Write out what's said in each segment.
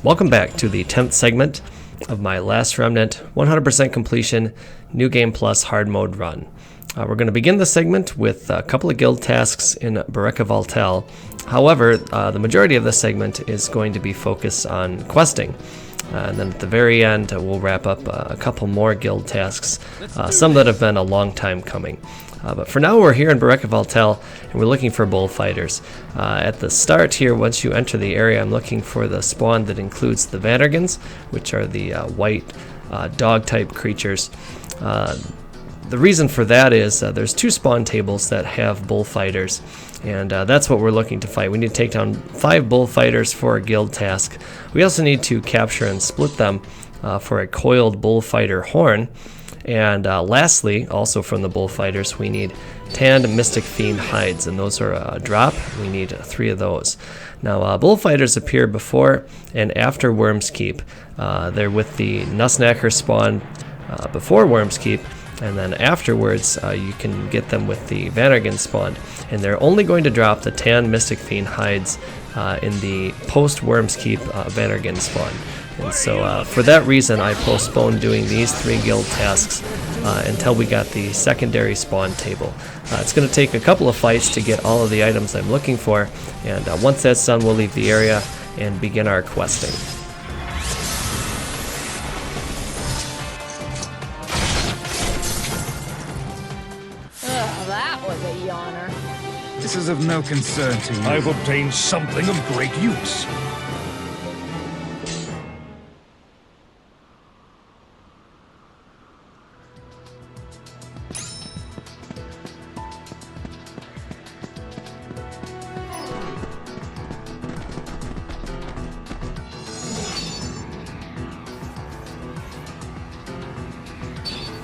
Welcome back to the 10th segment of my last Remnant 100% completion New Game Plus hard mode run. We're going to begin the segment with a couple of guild tasks in RotL. However, the majority of this segment is going to be focused on questing. And then at the very end, we'll wrap up a couple more guild tasks, some that have been a long time coming. But for now, we're here in RotL, and we're looking for bullfighters. At the start here, once you enter the area, I'm looking for the spawn that includes the Vanargans, which are the white dog-type creatures. The reason for that is there's two spawn tables that have bullfighters, and that's what we're looking to fight. We need to take down 5 bullfighters for a guild task. We also need to capture and split them for a coiled bullfighter horn. And lastly, also from the bullfighters, we need tanned mystic fiend hides, and those are a drop. We need 3 of those. Now, bullfighters appear before and after Worm's Keep. They're with the Nussknacker spawn before Worm's Keep, and then afterwards you can get them with the Vanargan spawn. And they're only going to drop the tanned mystic fiend hides in the post Worm's Keep Vanargan spawn. And so for that reason, I postponed doing these 3 guild tasks until we got the secondary spawn table. It's going to take a couple of fights to get all of the items I'm looking for, and once that's done, we'll leave the area and begin our questing. That was a yawner. This is of no concern to you. I've obtained something of great use.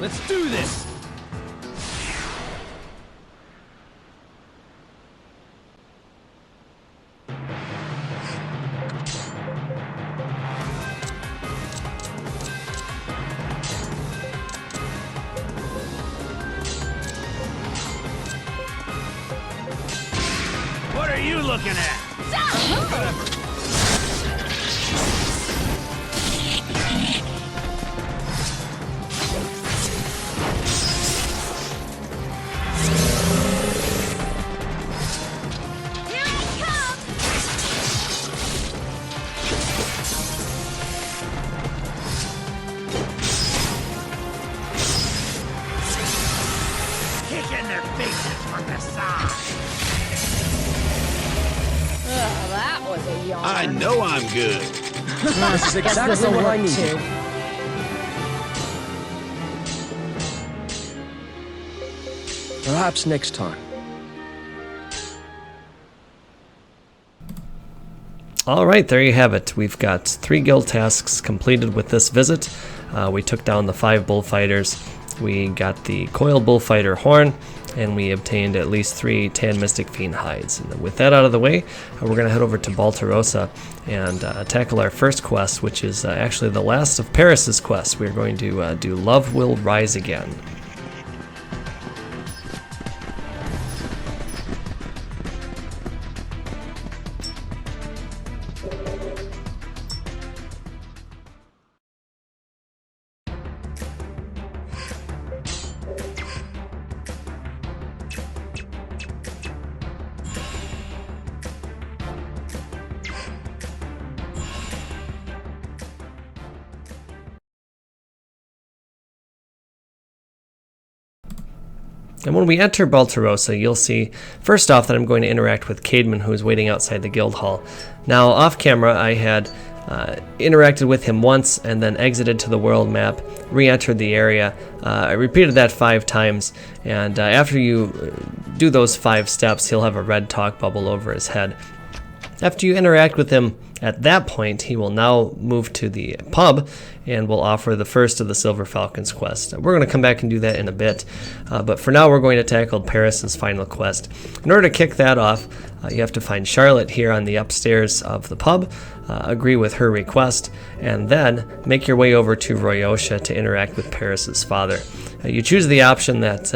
Let's do this! What are you looking at? That was a yawn. I know I'm good. This is exactly what I need. Perhaps next time. Alright, there you have it. We've got 3 guild tasks completed with this visit. We took down the 5 bullfighters, we got the coiled bullfighter horn, and we obtained at least 3 tan mystic fiend hides. And with that out of the way, we're going to head over to Baltarosa and tackle our first quest, which is actually the last of Paris's quests. We're going to do Love Will Rise Again. And when we enter Baltarosa, you'll see, first off, that I'm going to interact with Caedmon, who is waiting outside the guild hall. Now, off camera, I had interacted with him once and then exited to the world map, re-entered the area. I repeated that 5 times, and after you do those 5 steps, he'll have a red talk bubble over his head. After you interact with him at that point, he will now move to the pub and will offer the first of the Silver Falcons quest. We're going to come back and do that in a bit, but for now we're going to tackle Paris's final quest. In order to kick that off, you have to find Charlotte here on the upstairs of the pub, agree with her request, and then make your way over to Royosha to interact with Paris's father. You choose the option that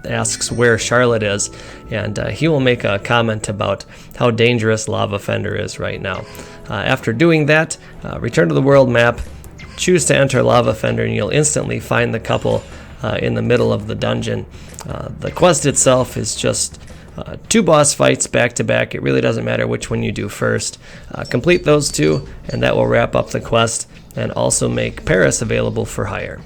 asks where Charlotte is, and he will make a comment about how dangerous Lava Fender is right now. After doing that, return to the world map, choose to enter Lava Fender, and you'll instantly find the couple in the middle of the dungeon. The quest itself is just 2 boss fights back to back. It really doesn't matter which one you do first. Complete those 2, and that will wrap up the quest and also make Paris available for hire.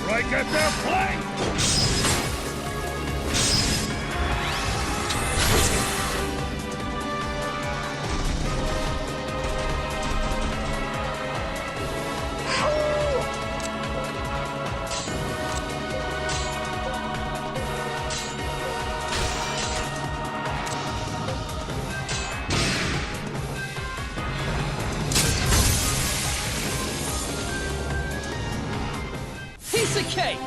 Strike at their flank! Piece of cake!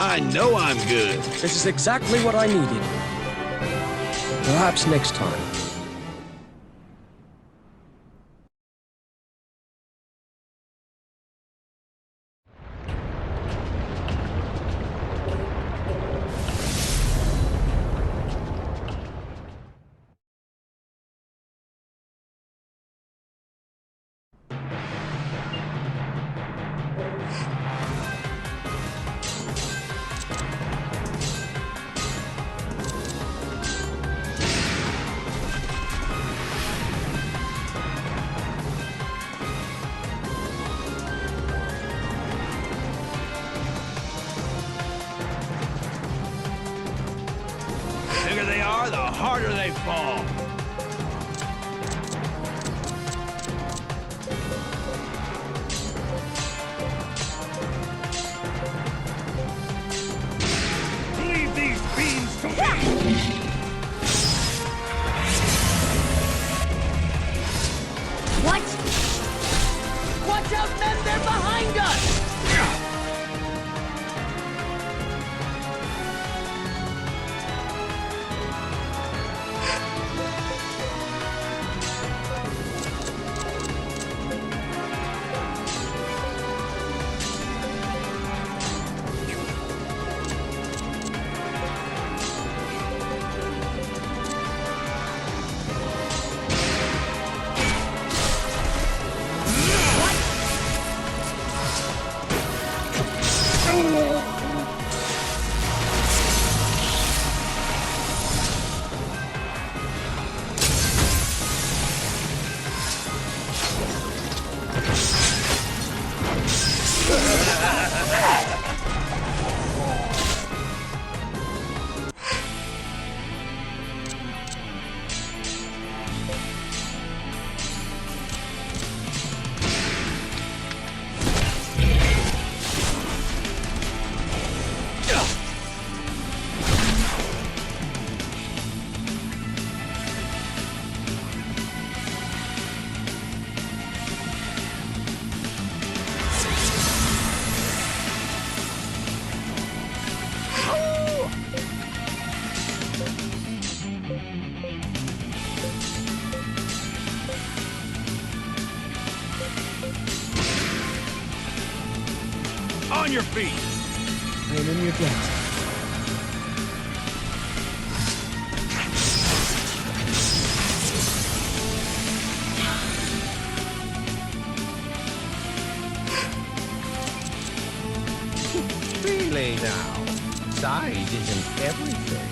I know I'm good. This is exactly what I needed. Perhaps next time. The bigger they are, the harder they fall. Leave these beans to me! What? Watch out, men! They're behind us! on your feet! Name in your debt. Really now, size isn't everything.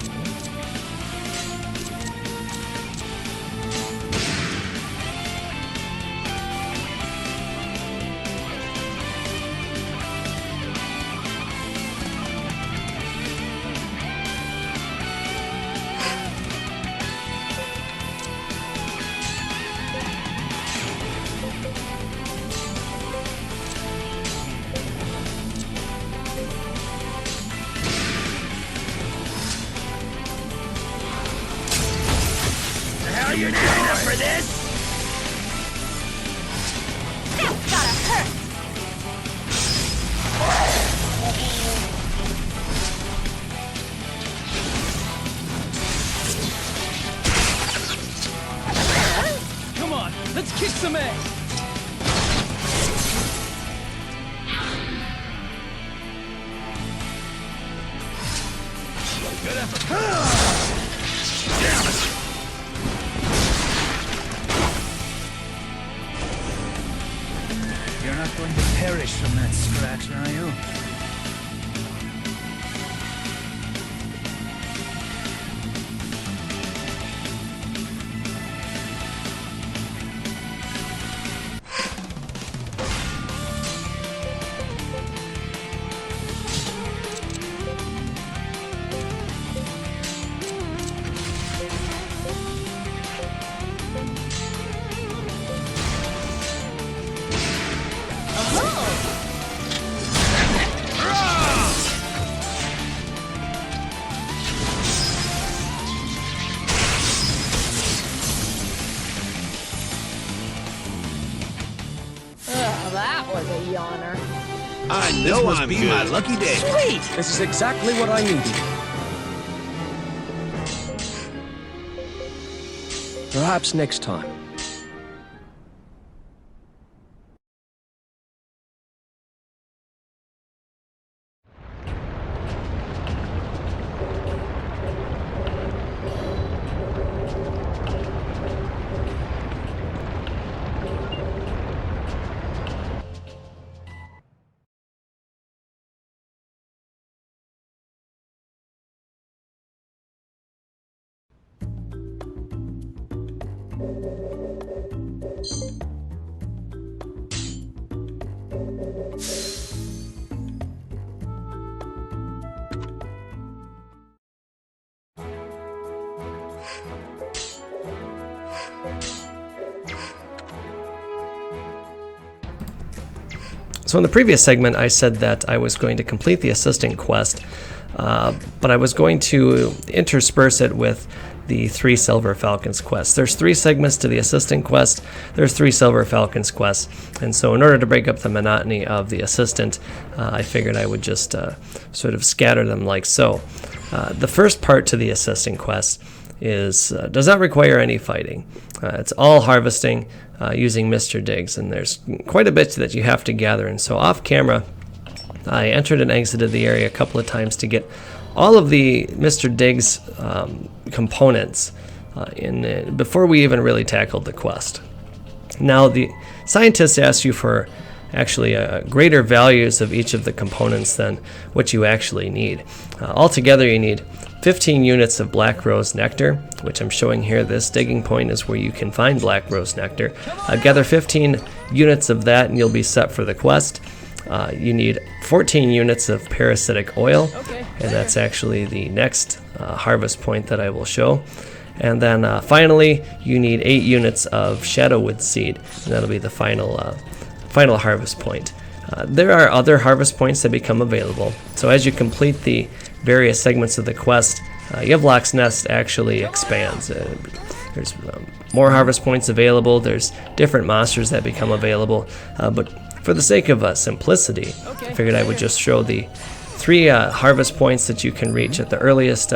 You train up for this? That's gotta hurt! Come on, let's kick some ass! Good effort! Damn it! You're not going to perish from that scratch, are you? That was a yawner. I know I'm good. My lucky day. Sweet! This is exactly what I needed. Perhaps next time. So in the previous segment, I said that I was going to complete the assistant quest, but I was going to intersperse it with the 3 Silver Falcons quests. There's 3 segments to the assistant quest, there's 3 Silver Falcons quests, and so in order to break up the monotony of the assistant, I figured I would just sort of scatter them like so. The first part to the assistant quest does not require any fighting. It's all harvesting using Mr. Diggs, and there's quite a bit that you have to gather, and so off camera I entered and exited the area a couple of times to get all of the Mr. Diggs components before we even really tackled the quest. Now the scientists asked you for actually greater values of each of the components than what you actually need. Altogether you need 15 units of Blackrose Nectar, which I'm showing here. This digging point is where you can find Blackrose Nectar. Gather 15 units of that and you'll be set for the quest. You need 14 units of Parasitic oil, and that's actually the next harvest point that I will show. And then finally, you need 8 units of Shadowwood seed, and that'll be the final harvest point. There are other harvest points that become available. So as you complete the various segments of the quest, Yvalock's nest actually expands. There's more harvest points available. There's different monsters that become available, but for the sake of simplicity, I figured I would just show the 3 harvest points that you can reach at the earliest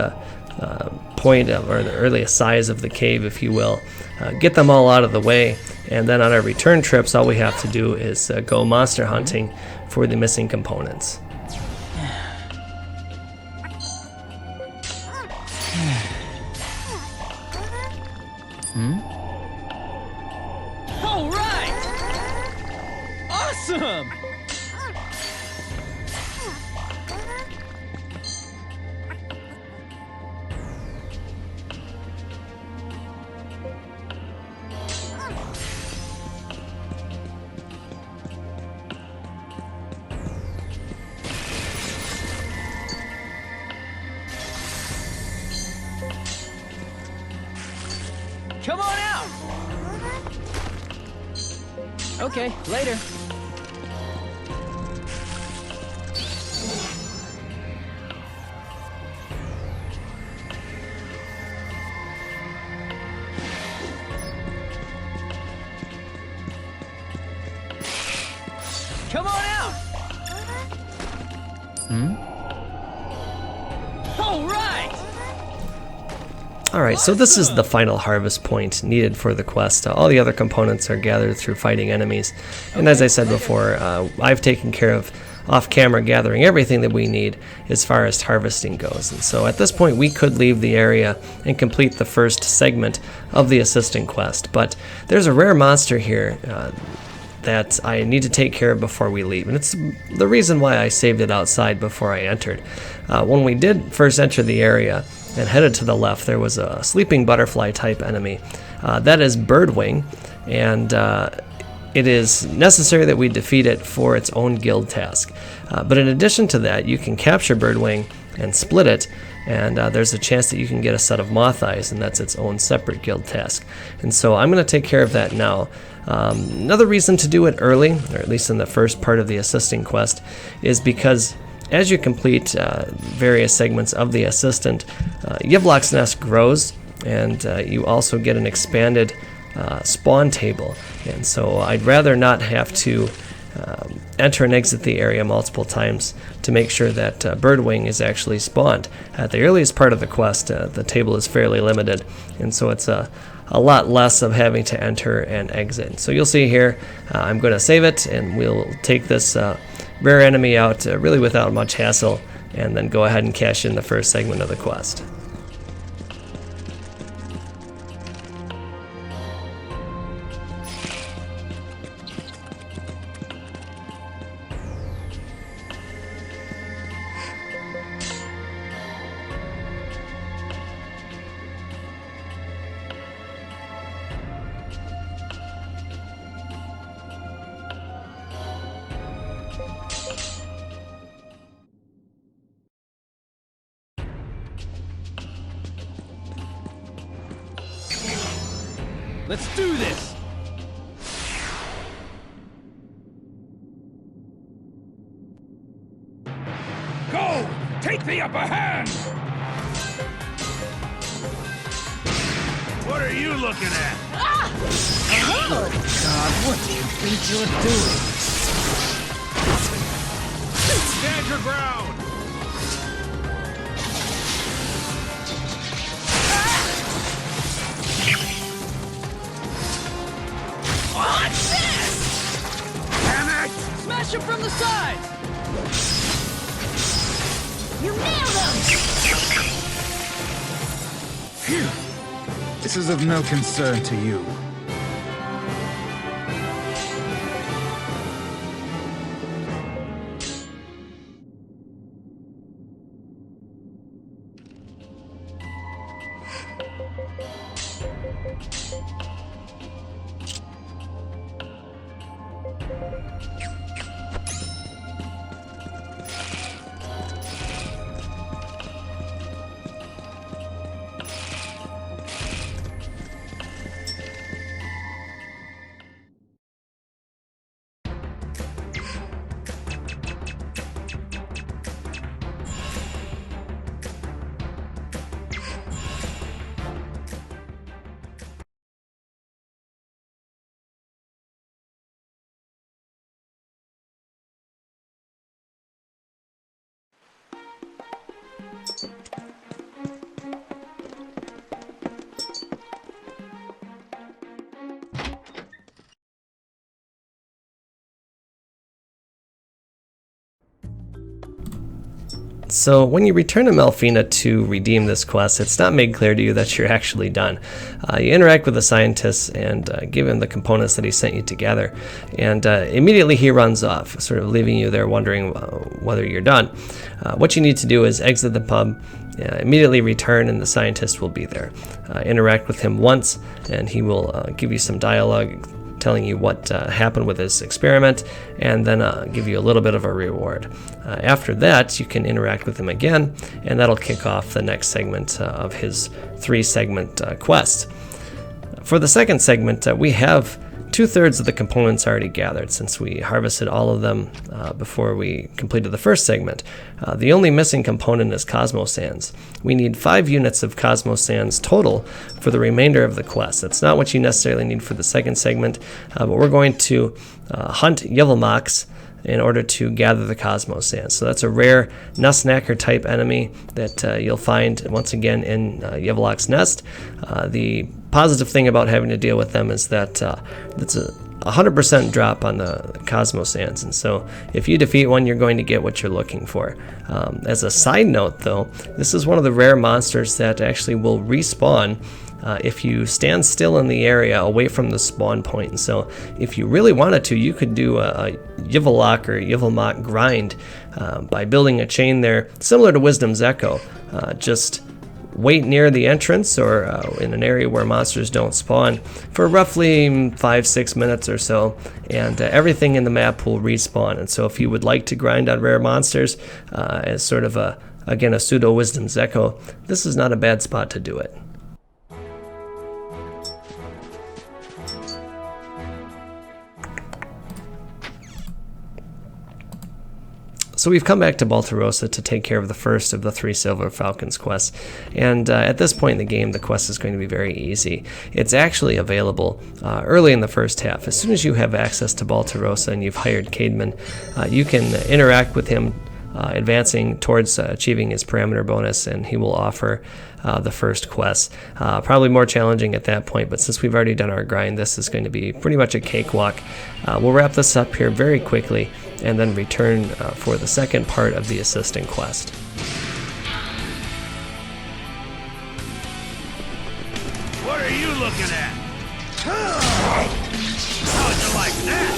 point or the earliest size of the cave, if you will. Get them all out of the way, and then on our return trips, all we have to do is go monster hunting for the missing components. All right! Awesome! Come on out! Okay, later. Come on out! All right! Alright, so this is the final harvest point needed for the quest. All the other components are gathered through fighting enemies. And as I said before, I've taken care of off-camera gathering everything that we need as far as harvesting goes. And so at this point we could leave the area and complete the first segment of the assistant quest. But there's a rare monster here that I need to take care of before we leave. And it's the reason why I saved it outside before I entered. When we did first enter the area and headed to the left, there was a sleeping butterfly type enemy. That is Birdwing, and it is necessary that we defeat it for its own guild task. But in addition to that, you can capture Birdwing and split it, and there's a chance that you can get a set of Moth Eyes, and that's its own separate guild task. And so I'm going to take care of that now. Another reason to do it early, or at least in the first part of the assisting quest, is because as you complete various segments of the assistant, Yvalock's nest grows, and you also get an expanded spawn table. And so I'd rather not have to enter and exit the area multiple times to make sure that Birdwing is actually spawned. At the earliest part of the quest, the table is fairly limited, and so it's a lot less of having to enter and exit. So you'll see here, I'm going to save it, and we'll take this rare enemy out really without much hassle, and then go ahead and cash in the first segment of the quest. Let's do this! Go! Take the upper hand! What are you looking at? God, what do you think you're doing? Stand your ground! What's this? Damn it! Smash him from the side! You nailed him! Phew! This is of no concern to you. So when you return to Melfina to redeem this quest, it's not made clear to you that you're actually done. You interact with the scientist and give him the components that he sent you to gather, and immediately he runs off, sort of leaving you there wondering whether you're done. What you need to do is exit the pub, immediately return, and the scientist will be there. Interact with him once, and he will give you some dialogue telling you what happened with his experiment, and then give you a little bit of a reward. After that, you can interact with him again, and that'll kick off the next segment of his 3-segment quest. For the second segment, we have 2/3 of the components already gathered, since we harvested all of them before we completed the first segment. The only missing component is Cosmosands. We need 5 units of Cosmosands total for the remainder of the quest. That's not what you necessarily need for the second segment, but we're going to hunt Yvalmocks in order to gather the Cosmosand. So that's a rare Nusnacker type enemy that you'll find once again in Yvalock's nest. The positive thing about having to deal with them is that it's a 100% drop on the Cosmosands, and so if you defeat one, you're going to get what you're looking for. As a side note, though, this is one of the rare monsters that actually will respawn if you stand still in the area away from the spawn point. And so if you really wanted to, you could do a Yvalock or Yvalmock grind by building a chain there, similar to Wisdom's Echo. Just wait near the entrance or in an area where monsters don't spawn for roughly 5-6 minutes or so, and everything in the map will respawn. And so if you would like to grind on rare monsters as sort of again a pseudo Wisdom's Echo, this is not a bad spot to do it. So we've come back to Baltarosa to take care of the first of the 3 Silver Falcons quests, and at this point in the game, the quest is going to be very easy. It's actually available early in the first half. As soon as you have access to Baltarosa and you've hired Caedmon, you can interact with him, advancing towards achieving his parameter bonus, and he will offer the first quest. Probably more challenging at that point, but since we've already done our grind, this is going to be pretty much a cakewalk. We'll wrap this up here very quickly and then return for the second part of the assistant quest. What are you looking at? How'd you like that?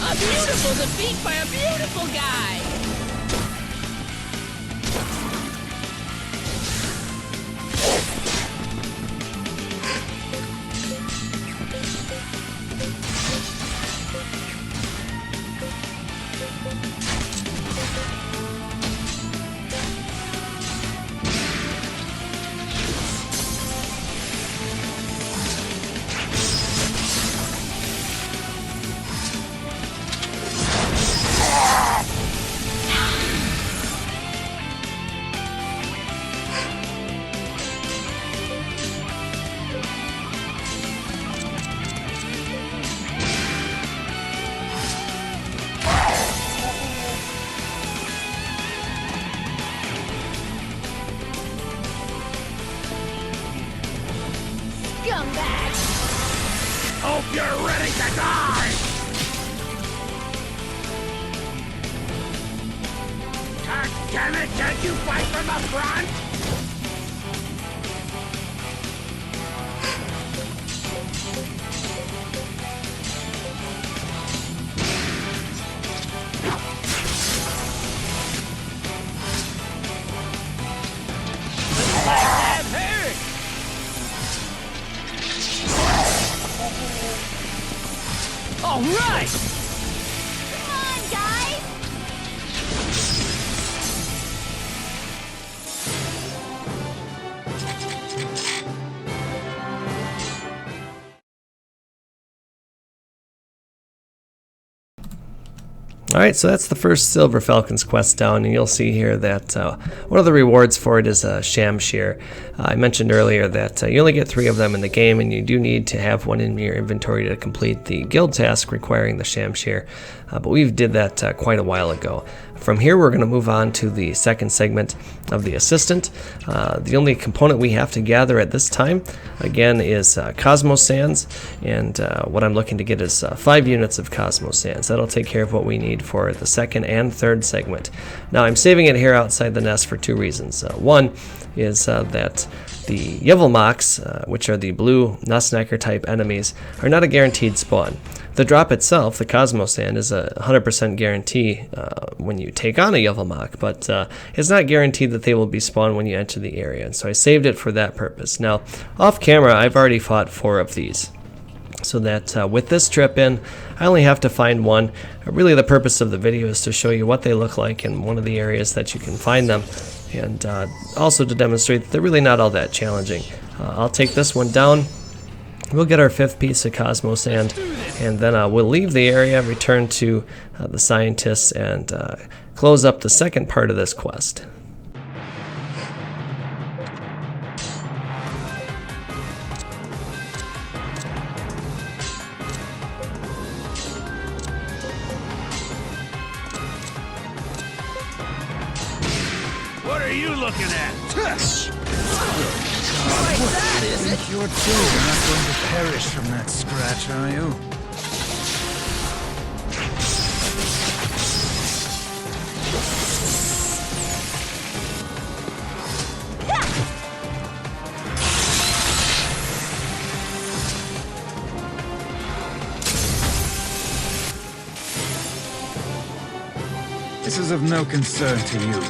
A beautiful defeat by a beautiful guy! Hope you're ready to die! God damn it, can't you fight from the front? All right! Come on, guys! Alright, so that's the first Silver Falcons quest down, and you'll see here that one of the rewards for it is a Shamshir. I mentioned earlier that you only get 3 of them in the game, and you do need to have one in your inventory to complete the guild task requiring the Shamshir, but we did that quite a while ago. From here we're going to move on to the second segment of the Assistant. The only component we have to gather at this time, again, is Cosmosands, and what I'm looking to get is 5 units of Cosmosands. That'll take care of what we need for the second and third segment. Now I'm saving it here outside the nest for 2 reasons. One is that the Yvalmocks, which are the blue Nussnecker type enemies, are not a guaranteed spawn. The drop itself, the Cosmosand, is a 100% guarantee when you take on a Yvalmock, but it's not guaranteed that they will be spawned when you enter the area, and so I saved it for that purpose. Now, off camera, I've already fought 4 of these, so that with this trip in, I only have to find one. Really, the purpose of the video is to show you what they look like in one of the areas that you can find them, and also to demonstrate that they're really not all that challenging. I'll take this one down. We'll get our 5th piece of Cosmosand, and then we'll leave the area, return to the scientists, and close up the second part of this quest. What are you looking at? You're not going to perish from that scratch, are you? This is of no concern to you.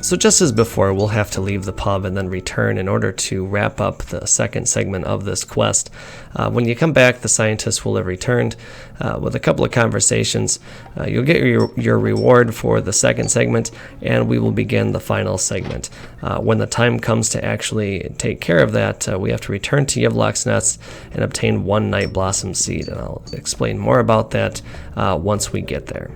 So just as before, we'll have to leave the pub and then return in order to wrap up the second segment of this quest. When you come back, the scientists will have returned with a couple of conversations. You'll get your reward for the second segment, and we will begin the final segment. When the time comes to actually take care of that, we have to return to Yvalock's nest and obtain 1 Nightblossom seed, and I'll explain more about that once we get there.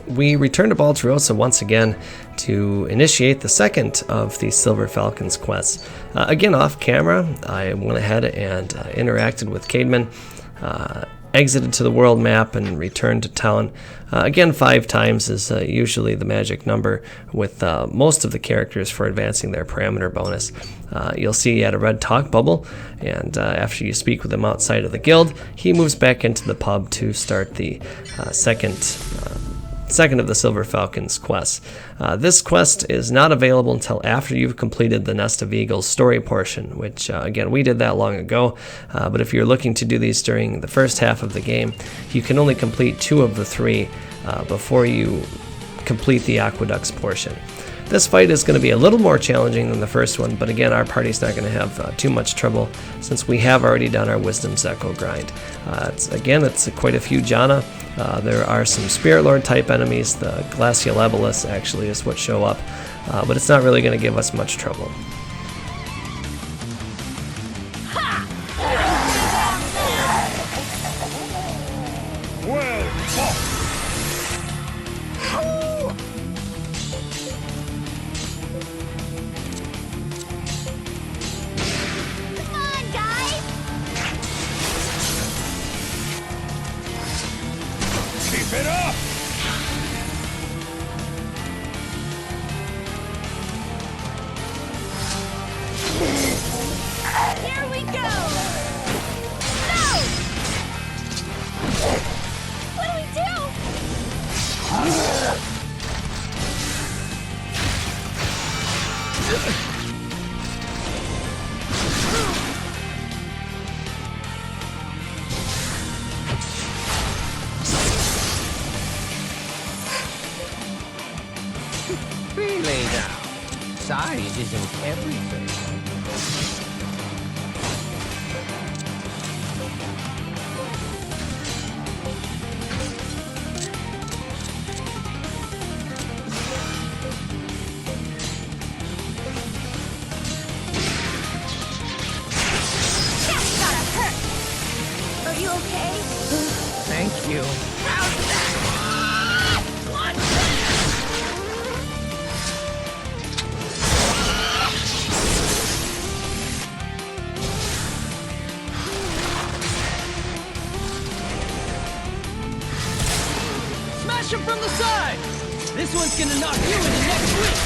We return to Baltarosa once again to initiate the second of the Silver Falcons quests. Again, off camera, I went ahead and interacted with Cademan. exited to the world map and returned to town. Again, 5 times is usually the magic number with most of the characters for advancing their parameter bonus. You'll see he had a red talk bubble, and after you speak with him outside of the guild, he moves back into the pub to start the second of the Silver Falcons quests. This quest is not available until after you've completed the Nest of Eagles story portion, which again, we did that long ago, but if you're looking to do these during the first half of the game, you can only complete 2 of the 3 before you complete the Aqueducts portion. This fight is going to be a little more challenging than the first one, but again, our party's not going to have too much trouble since we have already done our Wisdom's Echo grind. It's quite a few Jana. There are some Spirit Lord type enemies. The Glacial Abolus actually is what show up, but it's not really going to give us much trouble. Really now, size isn't everything. That's gotta hurt. Are you okay? Thank you. How's that? Smash him from the side! This one's gonna knock you into next week!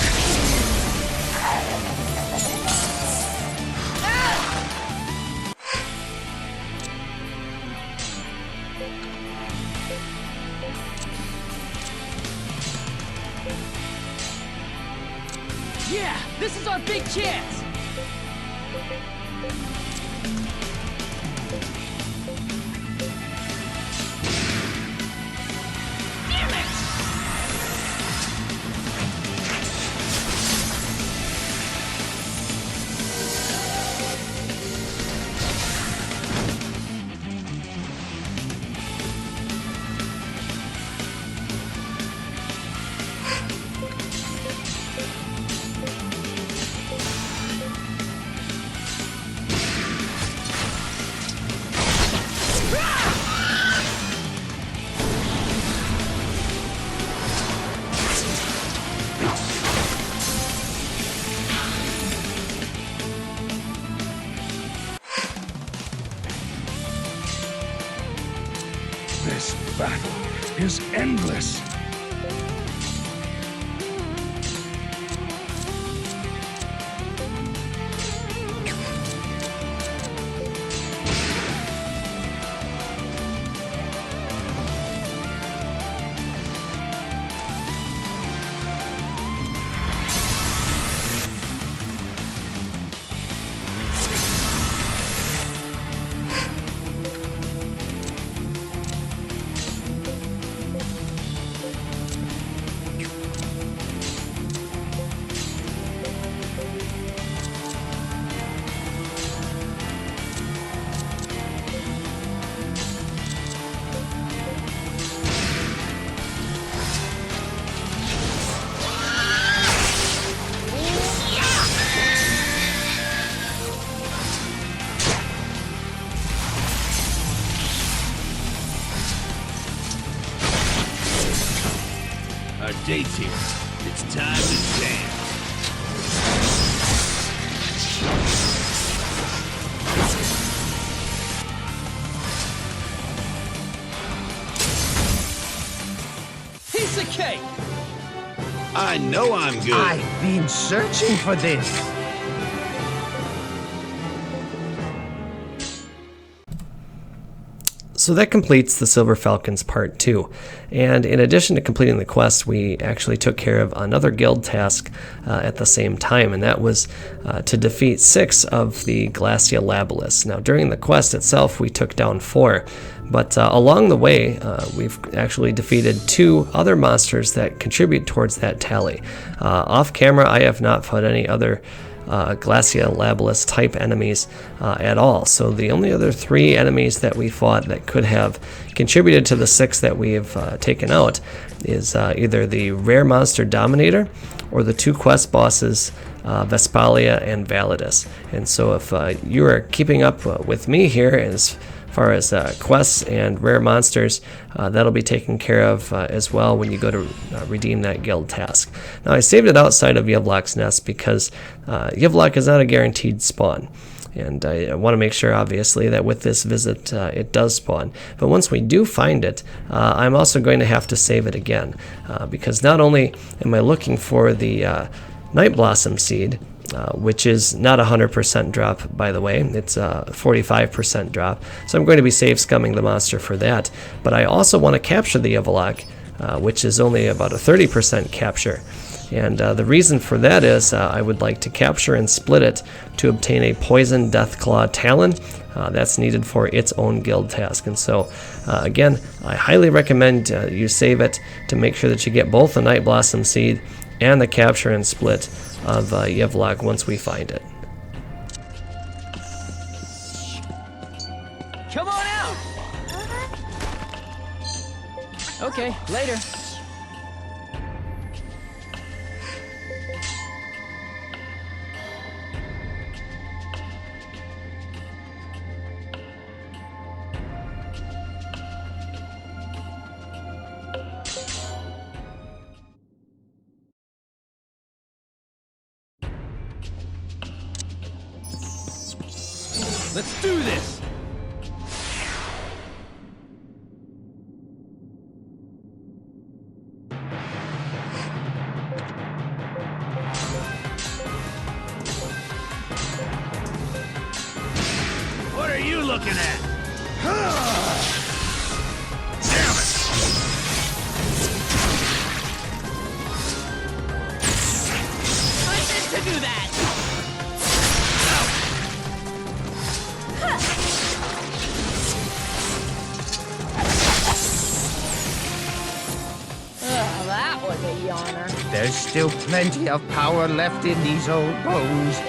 Yeah, this is our big chance! This battle is endless. Our date's here. It's time to dance. I know I'm good. I've been searching for this. So that completes the Silver Falcons Part 2, and in addition to completing the quest, we actually took care of another guild task at the same time, and that was to defeat 6 of the Glacia Labelis. Now during the quest itself we took down 4, but along the way we've actually defeated 2 other monsters that contribute towards that tally. Off camera I have not fought any other Glacia Labelis type enemies at all. So the only other 3 enemies that we fought that could have contributed to the 6 that we have taken out is either the Rare Monster Dominator or the 2 quest bosses Vespalia and Validus. And so if you are keeping up with me here as far as quests and rare monsters, that'll be taken care of as well when you go to redeem that guild task. Now I saved it outside of Yvlock's nest because Yvlock is not a guaranteed spawn, and I want to make sure obviously that with this visit it does spawn. But once we do find it, I'm also going to have to save it again because not only am I looking for the Nightblossom seed, which is not a 100% drop, by the way. It's a 45% drop. So I'm going to be save scumming the monster for that. But I also want to capture the Yvalock, which is only about a 30% capture. And the reason for that is I would like to capture and split it to obtain a Poison Deathclaw Talon. That's needed for its own guild task. And so, again, I highly recommend you save it to make sure that you get both the Nightblossom seed and the capture and split of Yvalock once we find it. Come on out! Okay, later. Let's do this! What are you looking at? Damn it! I meant to do that! That was a yawner. There's still plenty of power left in these old bones.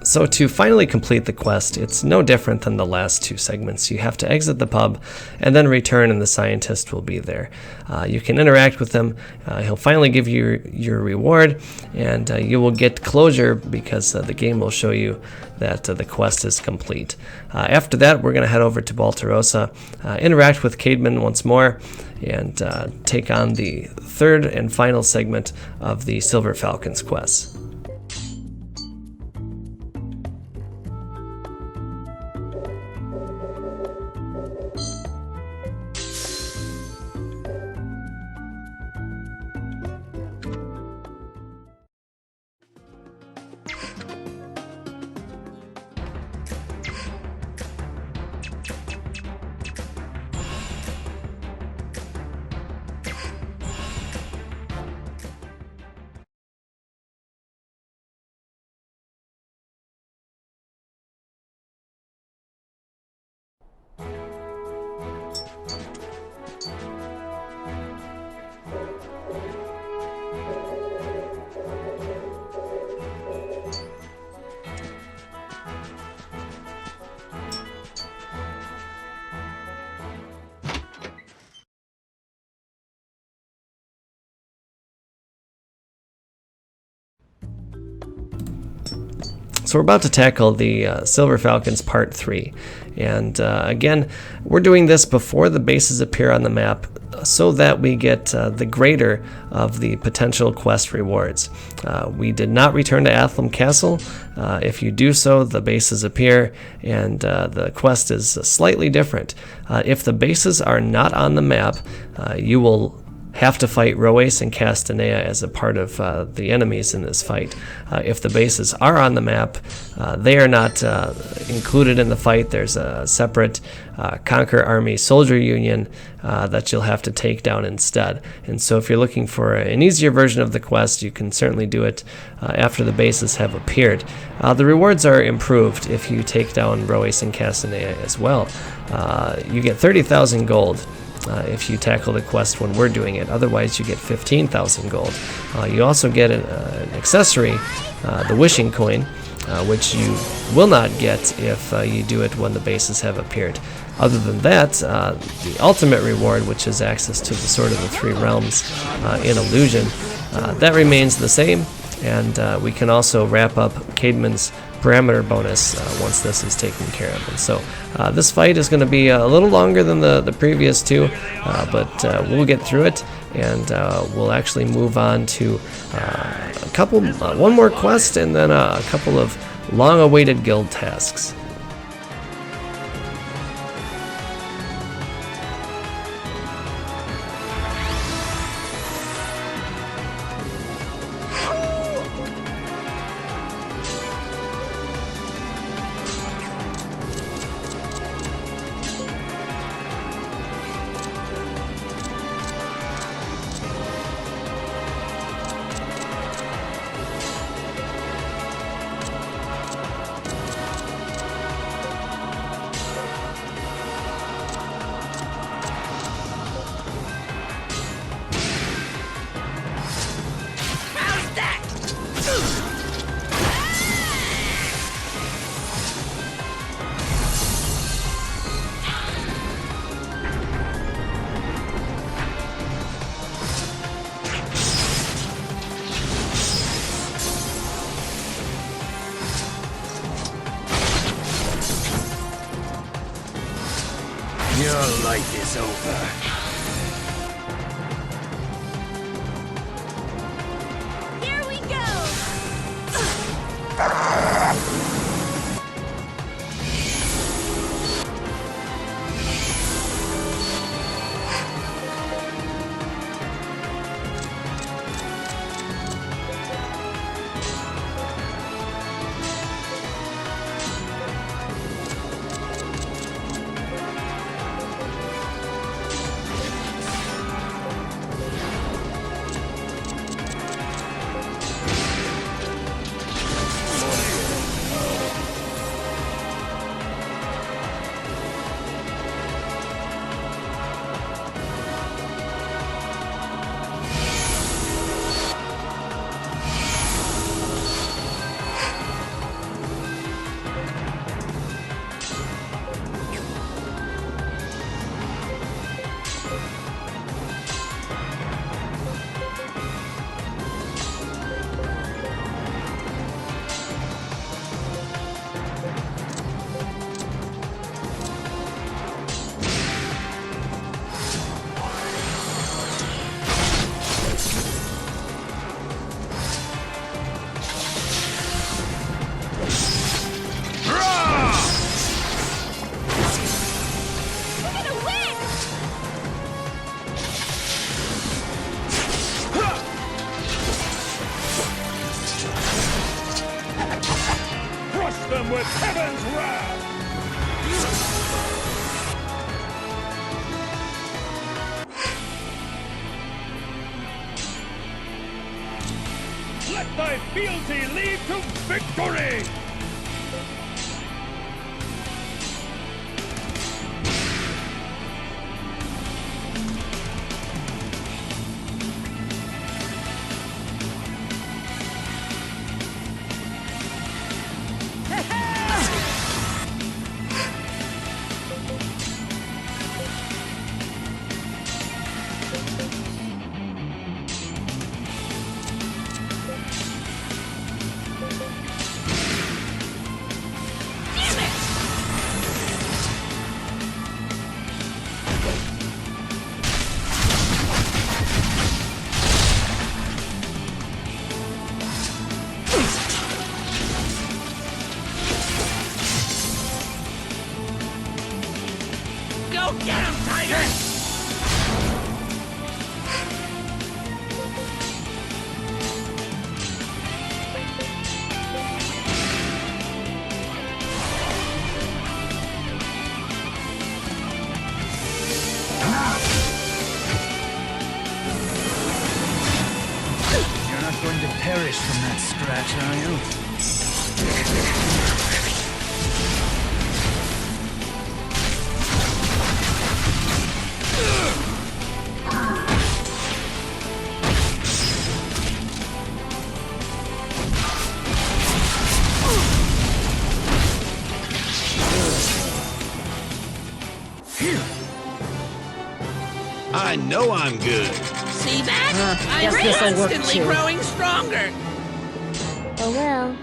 So to finally complete the quest, it's no different than the last two segments. You have to exit the pub and then return, and the scientist will be there. You can interact with him. He'll finally give you your reward, and you will get closure because the game will show you that the quest is complete. After that, we're going to head over to Baltarosa, interact with Caedmon once more, and take on the third and final segment of the Silver Falcons quest. So we're about to tackle the Silver Falcons Part 3. And again, we're doing this before the bases appear on the map so that we get the greater of the potential quest rewards. We did not return to Athlum Castle. If you do so, the bases appear, and the quest is slightly different. If the bases are not on the map, you will have to fight Roace and Castanea as a part of the enemies in this fight. If the bases are on the map, they are not included in the fight. There's a separate Conquer Army Soldier Union that you'll have to take down instead. And so if you're looking for an easier version of the quest, you can certainly do it after the bases have appeared. The rewards are improved if you take down Roace and Castanea as well. You get 30,000 gold if you tackle the quest when we're doing it. Otherwise, you get 15,000 gold. You also get an accessory, the Wishing Coin, which you will not get if you do it when the bases have appeared. Other than that, the ultimate reward, which is access to the Sword of the Three Realms in Illusion, that remains the same, and we can also wrap up Caedmon's parameter bonus once this is taken care of. And so this fight is going to be a little longer than the previous two, but we'll get through it, and we'll actually move on to one more quest and then a couple of long-awaited guild tasks. Your life is over. Here we go! thy fealty lead to victory! Go get him, Tiger! You're not going to perish from that scratch, are you? I know I'm good. See that? I'm guess this'll work constantly too. growing stronger. Oh well.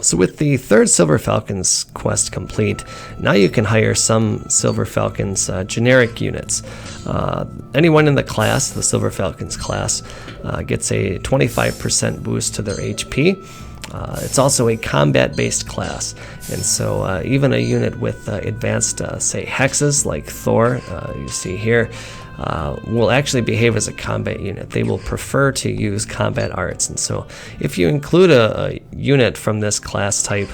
So with the third Silver Falcons quest complete, now you can hire some Silver Falcons generic units. Anyone in the class, the Silver Falcons class, gets a 25% boost to their HP. It's also a combat-based class, and so even a unit with advanced, say, hexes like Thor, you see here, will actually behave as a combat unit. They will prefer to use combat arts, and so if you include a unit from this class type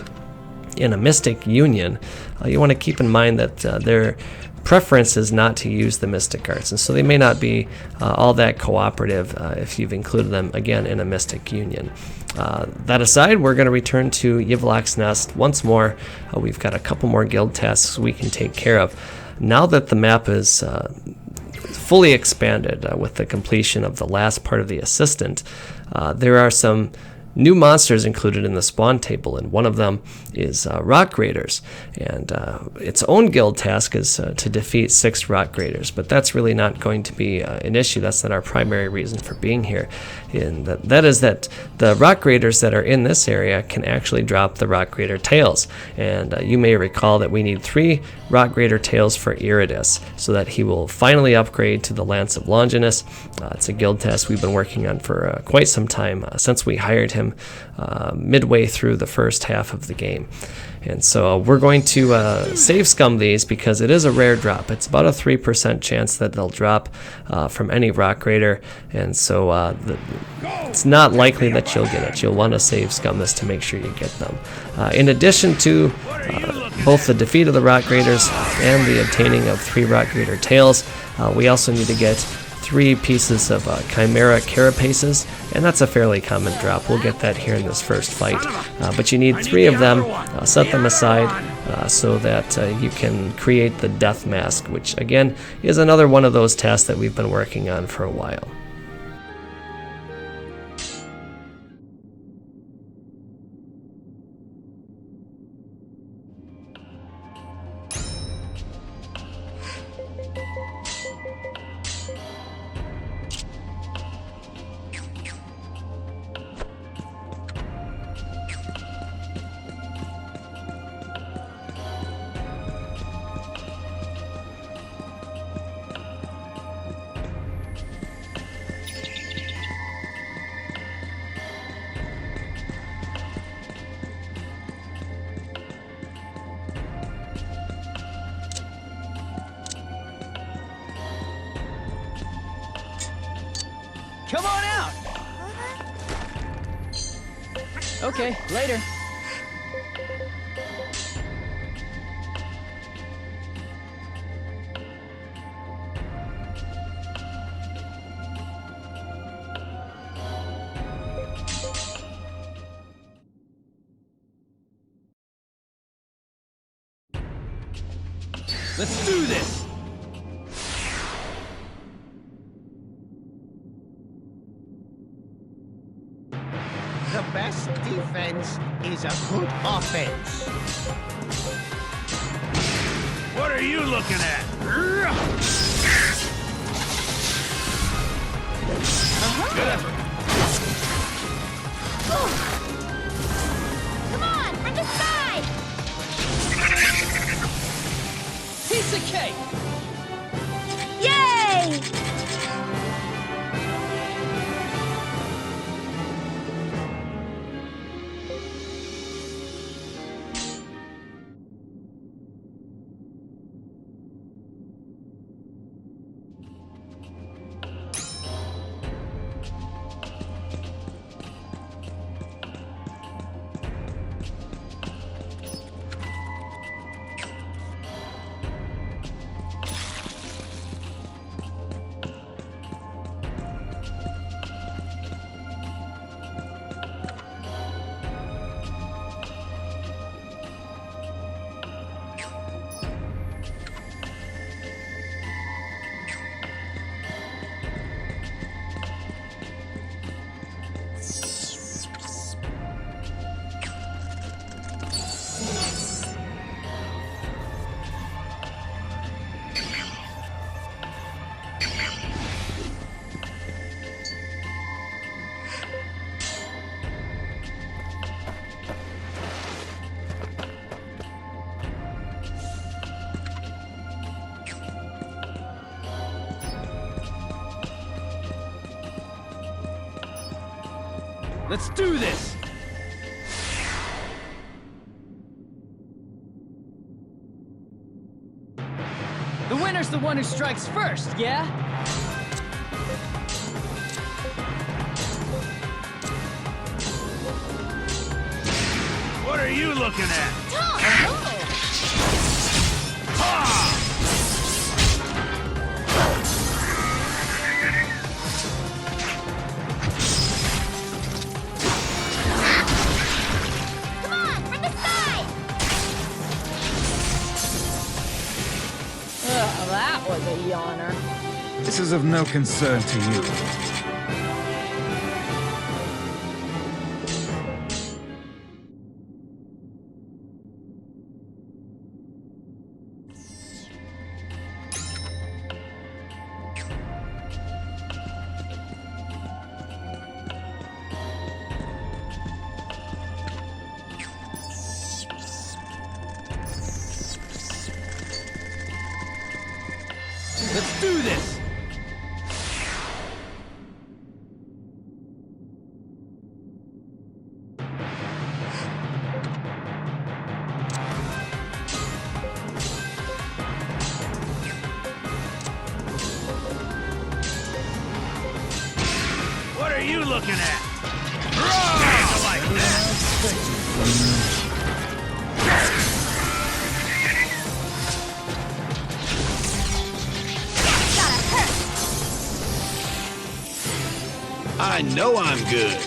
in a Mystic Union, you want to keep in mind that their preference is not to use the Mystic Arts, and so they may not be all that cooperative if you've included them again in a Mystic Union. That aside, we're going to return to Yvalock's Nest once more. We've got a couple more guild tasks we can take care of. Now that the map is fully expanded with the completion of the last part of the Assistant, there are some new monsters included in the spawn table, and one of them is Rock Raiders, and its own guild task is to defeat 6 Rock Raiders, but that's really not going to be an issue. That's not our primary reason for being here, and that is that the Rock Raiders that are in this area can actually drop the Rock Raider tails, and you may recall that we need 3 Rock Raider tails for Iridus so that he will finally upgrade to the Lance of Longinus. It's a guild task we've been working on for quite some time, since we hired him time midway through the first half of the game. And so we're going to save scum these because it is a rare drop. It's about a 3% chance that they'll drop from any rock raider, and so it's not likely that you'll get it. You'll want to save scum this to make sure you get them. In addition to both the defeat of the rock raiders and the obtaining of 3 rock raider tails, we also need to get 3 pieces of Chimera carapaces, and that's a fairly common drop. We'll get that here in this first fight. But you need 3 of them, set them aside so that you can create the death mask, which again is another one of those tasks that we've been working on for a while. Come on out! Okay, later. Let's do this! The best defense is a good offense. What are you looking at? Good effort. Come on, from the side! Piece of cake! Yay! Let's do this! The winner's the one who strikes first, yeah? What are you looking at? That was a yawner. This is of no concern to you. Let's do this! you looking at? Handle like that. I know I'm good.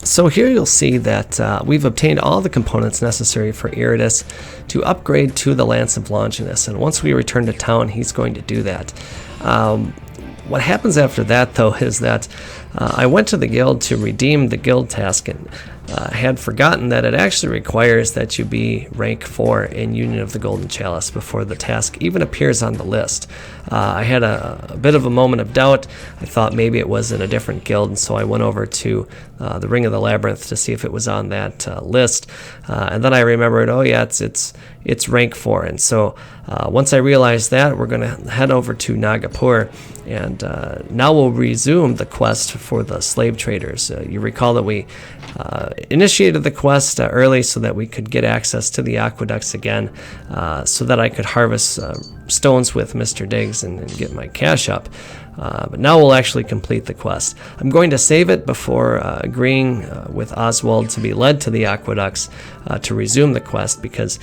So here you'll see that we've obtained all the components necessary for Iridus to upgrade to the Lance of Longinus, and once we return to town, he's going to do that. What happens after that, though, is that I went to the guild to redeem the guild task and had forgotten that it actually requires that you be rank 4 in Union of the Golden Chalice before the task even appears on the list. I had a bit of a moment of doubt. I thought maybe it was in a different guild, and so I went over to the Ring of the Labyrinth to see if it was on that list. And then I remembered, oh yeah, it's rank 4. And so once I realized that, we're going to head over to Nagapur, and now we'll resume the quest for the slave traders. You recall that we initiated the quest early so that we could get access to the aqueducts again, so that I could harvest stones with Mr. Diggs and get my cash up. But now we'll actually complete the quest. I'm going to save it before agreeing with Oswald to be led to the aqueducts to resume the quest, because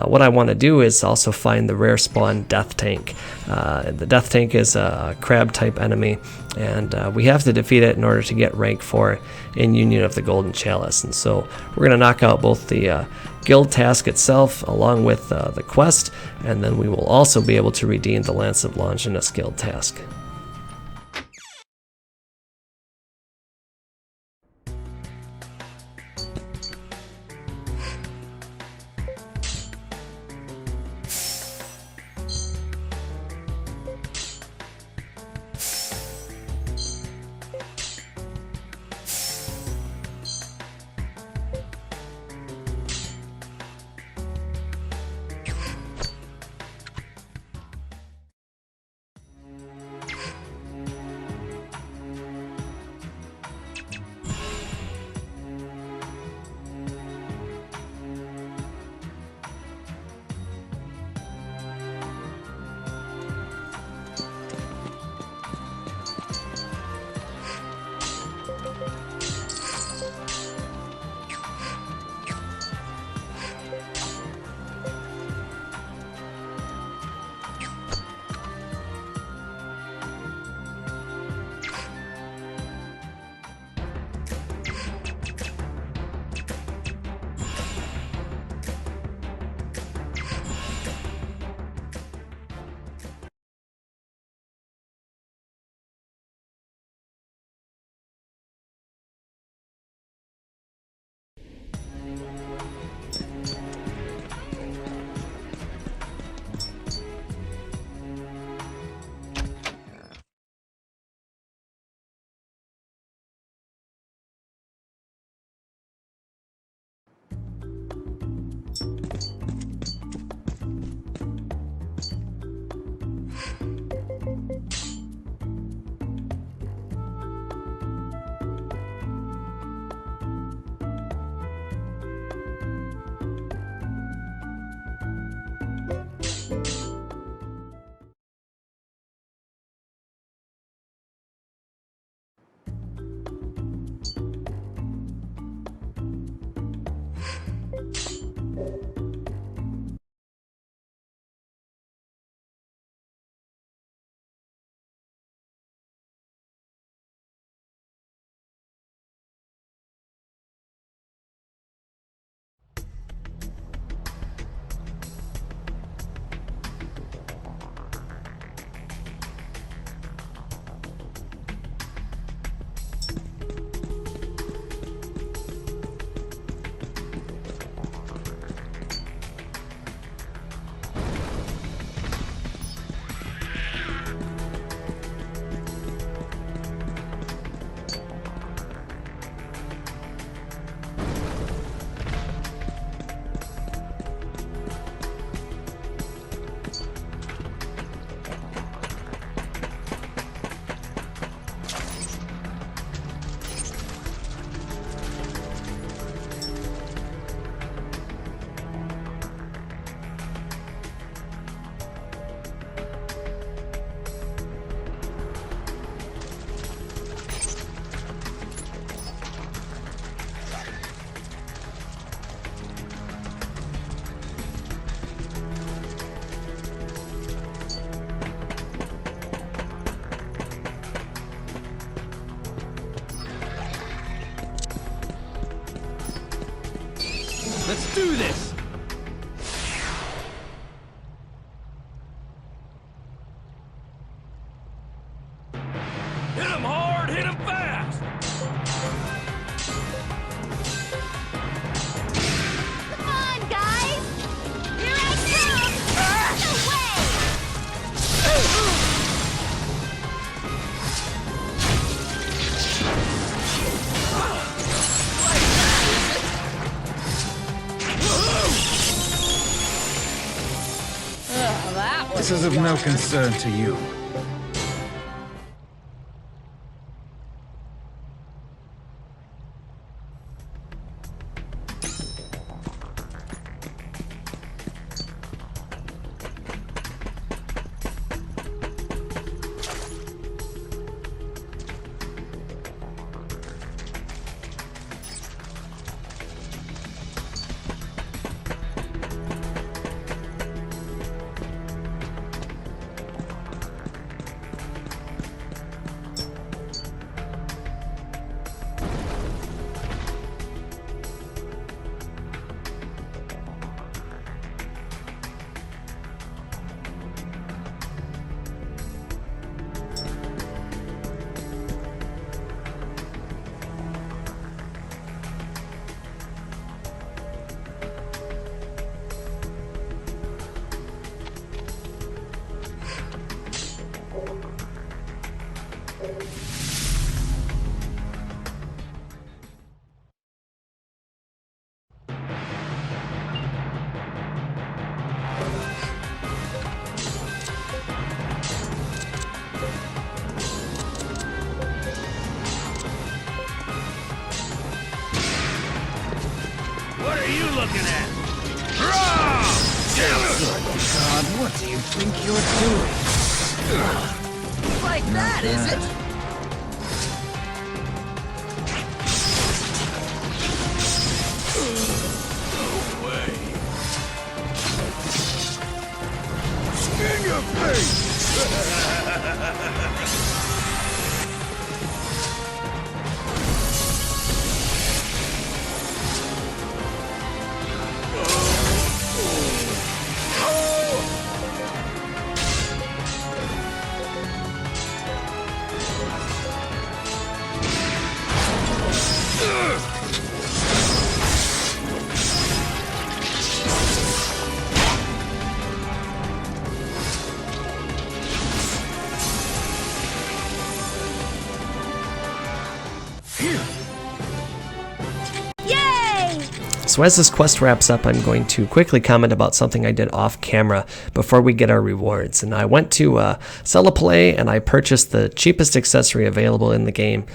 what I want to do is also find the rare spawn Death Tank. The Death Tank is a crab type enemy, and we have to defeat it in order to get rank 4 in Union of the Golden Chalice. And so we're going to knock out both the guild task itself along with the quest, and then we will also be able to redeem the Lance of Longinus guild task. Let's do this! Hit him hard, hit him fast! Come on, guys! Here I come! No way! That was This is of no concern to you. What are you looking at? God, what do you think you're doing? Like that, is it? In your face! So as this quest wraps up, I'm going to quickly comment about something I did off camera before we get our rewards. And I went to Sell Play and I purchased the cheapest accessory available in the game,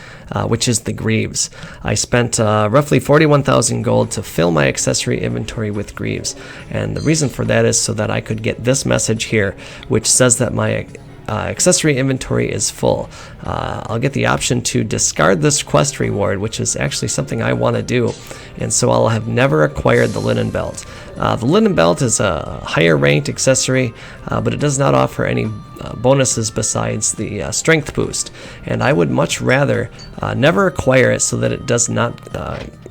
which is the Greaves. I spent roughly 41,000 gold to fill my accessory inventory with Greaves. And the reason for that is so that I could get this message here, which says that my accessory inventory is full. I'll get the option to discard this quest reward, which is actually something I want to do, and so I'll have never acquired the linen belt. The linen belt is a higher ranked accessory, but it does not offer any bonuses besides the strength boost, and I would much rather never acquire it so that it does not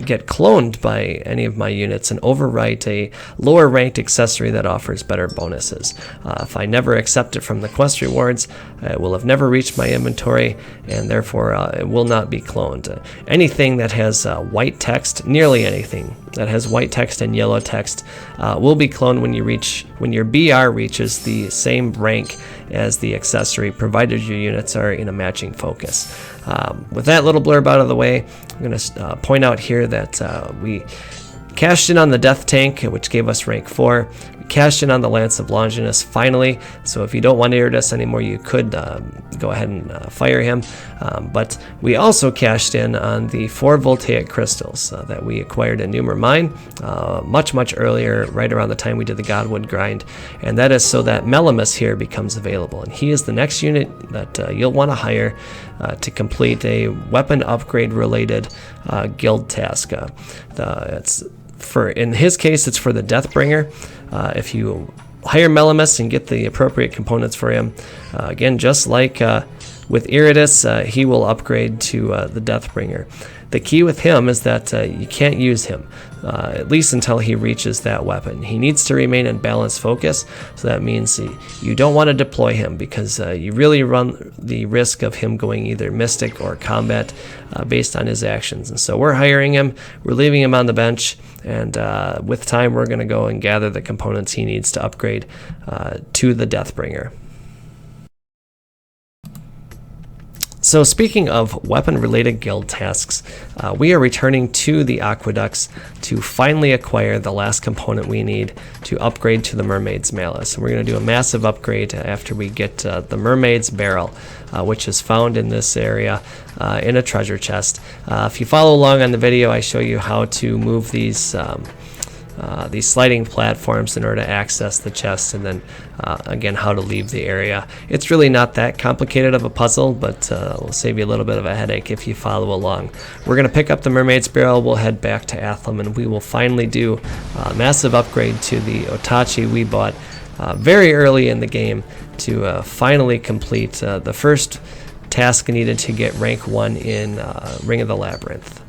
get cloned by any of my units and overwrite a lower ranked accessory that offers better bonuses. If I never accept it from the quest rewards, it will have never reached my inventory, and therefore it will not be cloned. Anything that has white text, nearly anything that has white text and yellow text, will be cloned when your BR reaches the same rank as the accessory, provided your units are in a matching focus. With that little blurb out of the way, I'm going to point out here that we cashed in on the Death Tank, which gave us rank 4. We cashed in on the Lance of Longinus finally, so if you don't want Iridus anymore, you could go ahead and fire him. But we also cashed in on the 4 Voltaic Crystals that we acquired in Numer Mine much earlier, right around the time we did the Godwood grind, and that is so that Melamus here becomes available, and he is the next unit that you'll want to hire to complete a weapon upgrade related guild task. In his case, it's for the Deathbringer. If you hire Melamus and get the appropriate components for him, again, just like With Iridus, he will upgrade to the Deathbringer. The key with him is that you can't use him, at least until he reaches that weapon. He needs to remain in balanced focus, so that means you don't want to deploy him, because you really run the risk of him going either Mystic or Combat based on his actions. And so we're hiring him, we're leaving him on the bench, and with time we're going to go and gather the components he needs to upgrade to the Deathbringer. So speaking of weapon-related guild tasks, we are returning to the Aqueducts to finally acquire the last component we need to upgrade to the Mermaid's Malice. We're going to do a massive upgrade after we get the Mermaid's Barrel, which is found in this area in a treasure chest. If you follow along on the video, I show you how to move these sliding platforms in order to access the chest, and then again how to leave the area. It's really not that complicated of a puzzle, but will save you a little bit of a headache if you follow along. We're going to pick up the Mermaid's Barrel, we'll head back to Athlum, and we will finally do a massive upgrade to the Otachi we bought very early in the game to finally complete the first task needed to get rank 1 in Ring of the Labyrinth.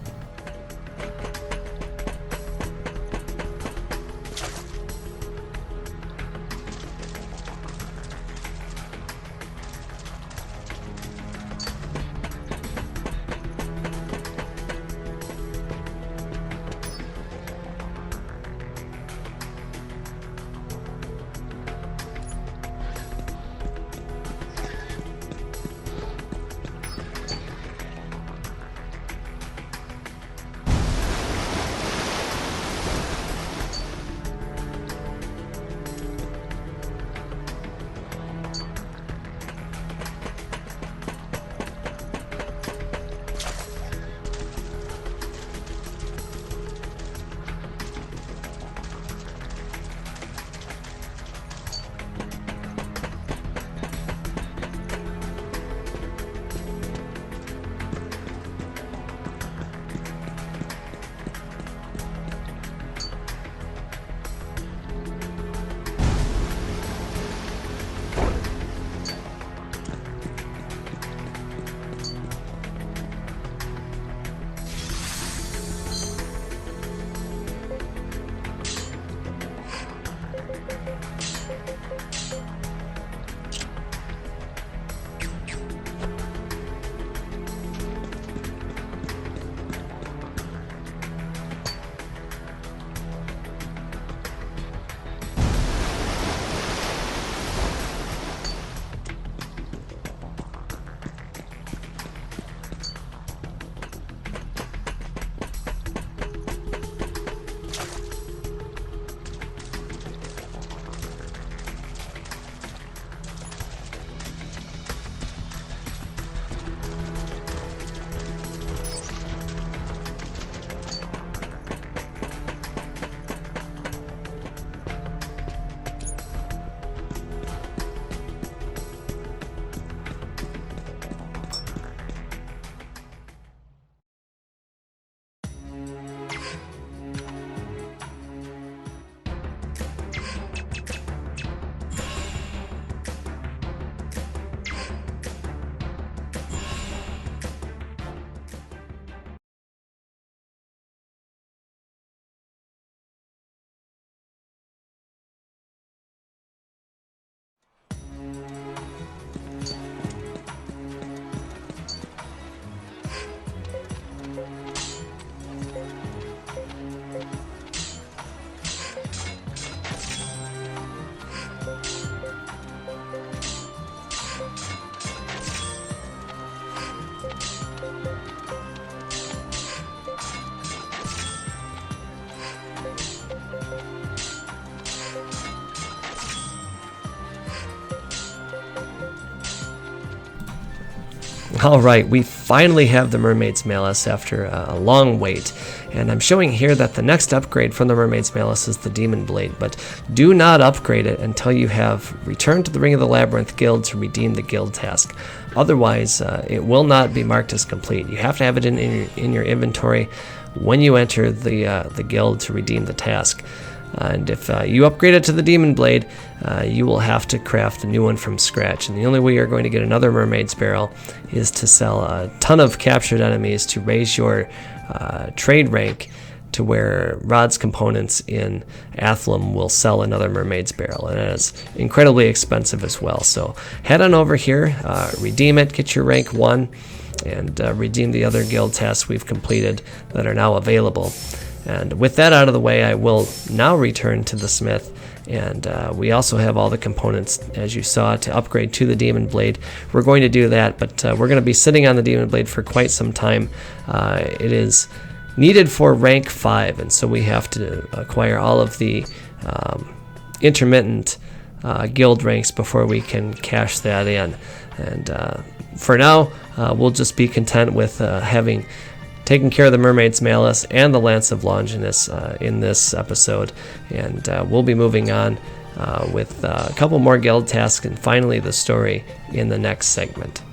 Alright, we finally have the Mermaid's Malice after a long wait, and I'm showing here that the next upgrade from the Mermaid's Malice is the Demon Blade, but do not upgrade it until you have returned to the Ring of the Labyrinth Guild to redeem the guild task. Otherwise, it will not be marked as complete. You have to have it in your inventory when you enter the guild to redeem the task. And if you upgrade it to the Demon Blade, you will have to craft a new one from scratch. And the only way you're going to get another Mermaid's Barrel is to sell a ton of captured enemies to raise your trade rank to where Rod's components in Athlum will sell another Mermaid's Barrel, and it is incredibly expensive as well. So head on over here, redeem it, get your rank 1, and redeem the other guild tasks we've completed that are now available. And with that out of the way, I will now return to the smith, and we also have all the components, as you saw, to upgrade to the Demon Blade. We're going to do that, but we're going to be sitting on the Demon Blade for quite some time. It is needed for rank 5, and so we have to acquire all of the intermittent guild ranks before we can cash that in. And for now, we'll just be content with having taken care of the Mermaid's Malice and the Lance of Longinus in this episode, and we'll be moving on with a couple more guild tasks and finally the story in the next segment.